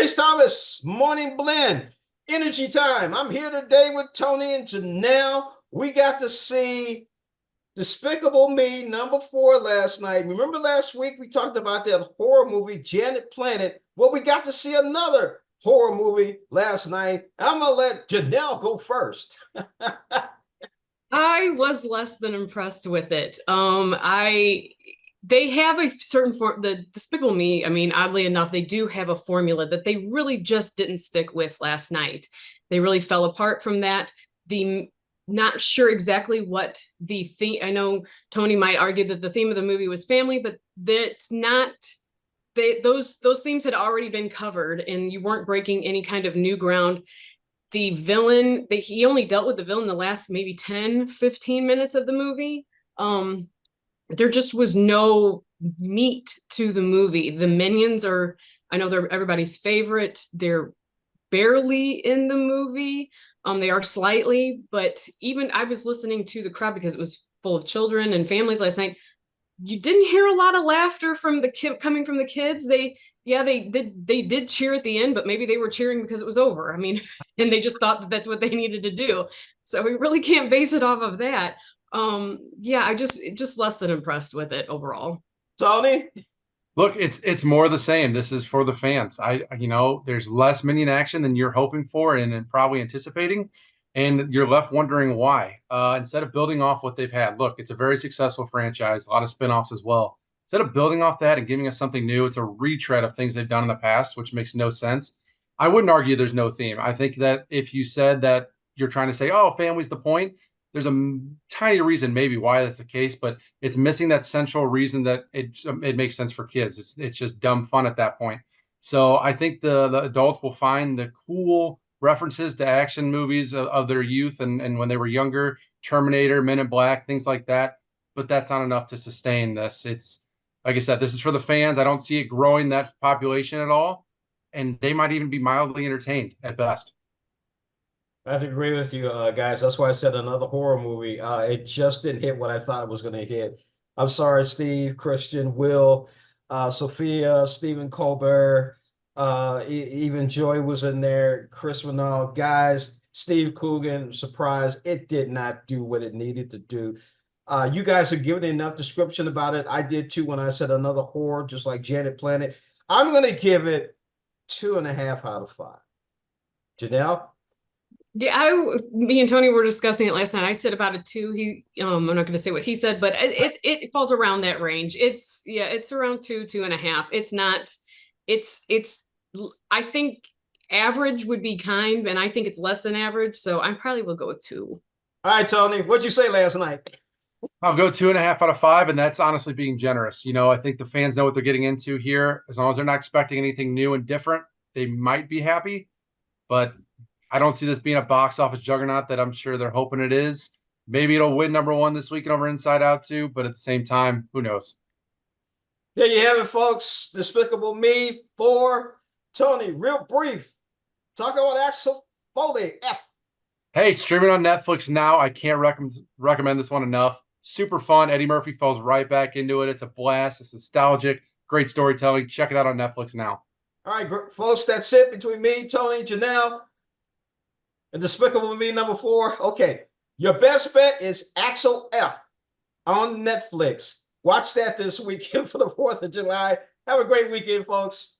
Chase Thomas, Morning Blend, Energy Time. I'm here today with Tony and Janelle. We got to see Despicable Me #4 last night. Remember last week we talked about that horror movie, Janet Planet? Well, we got to see another horror movie last night. I'm going to let Janelle go first. I was less than impressed with it. They have a certain form, the Despicable Me. I mean, oddly enough, they do have a formula that they really just didn't stick with last night. They really fell apart from that. The Not sure exactly what the theme. I know Tony might argue that the theme of the movie was family, but that's not. Those themes had already been covered, and you weren't breaking any kind of new ground. The villain, he only dealt with the villain the last maybe 10-15 minutes of the movie. There just was no meat to the movie. The minions are, I know they're everybody's favorite. They're barely in the movie. They are slightly, but even I was listening to the crowd because it was full of children and families last night. You didn't hear a lot of laughter from the kid coming from the kids. They did cheer at the end, but maybe they were cheering because it was over. I mean, and they just thought that that's what they needed to do. So we really can't base it off of that. Yeah, I just less than impressed with it overall. Tony? Look, it's more the same. This is for the fans. There's less minion action than you're hoping for and probably anticipating, and you're left wondering why. Instead of building off what they've had, look, it's a very successful franchise, a lot of spinoffs as well. Instead of building off that and giving us something new, it's a retread of things they've done in the past, which makes no sense. I wouldn't argue there's no theme. I think that if you said that you're trying to say, oh, family's the point, there's a tiny reason maybe why that's the case, but it's missing that central reason that it makes sense for kids. It's just dumb fun at that point. So I think the adults will find the cool references to action movies of their youth and when they were younger, Terminator, Men in Black, things like that. But that's not enough to sustain this. It's like I said, this is for the fans. I don't see it growing that population at all, and they might even be mildly entertained at best. I have to agree with you, guys. That's why I said another horror movie. It just didn't hit what I thought it was going to hit. I'm sorry, Steve, Christian, Will, Sophia, Stephen Colbert, even Joy was in there, Chris Renaud. Guys, Steve Coogan, surprise, it did not do what it needed to do. You guys are giving enough description about it. I did too when I said another horror, just like Janet Planet. I'm going to give it 2.5 out of 5. Janelle? Yeah, me and Tony were discussing it last night. I said about a 2. I'm not going to say what he said, but it falls around that range. It's around 2.5. It's not. It's. I think average would be kind, and I think it's less than average. So I probably will go with 2. All right, Tony, what'd you say last night? I'll go 2.5 out of 5, and that's honestly being generous. I think the fans know what they're getting into here. As long as they're not expecting anything new and different, they might be happy. But I don't see this being a box office juggernaut that I'm sure they're hoping it is. Maybe it'll win #1 this weekend over Inside Out 2, but at the same time, who knows? There you have it, folks. Despicable Me 4. Tony, real brief. Talk about Axel Foley. F. Hey, streaming on Netflix now. I can't recommend this one enough. Super fun. Eddie Murphy falls right back into it. It's a blast. It's nostalgic. Great storytelling. Check it out on Netflix now. All right, folks, that's it between me, Tony, Janelle, and Despicable Me #4. Okay, your best bet is Axel F on Netflix. Watch that this weekend for the 4th of July. Have a great weekend, folks.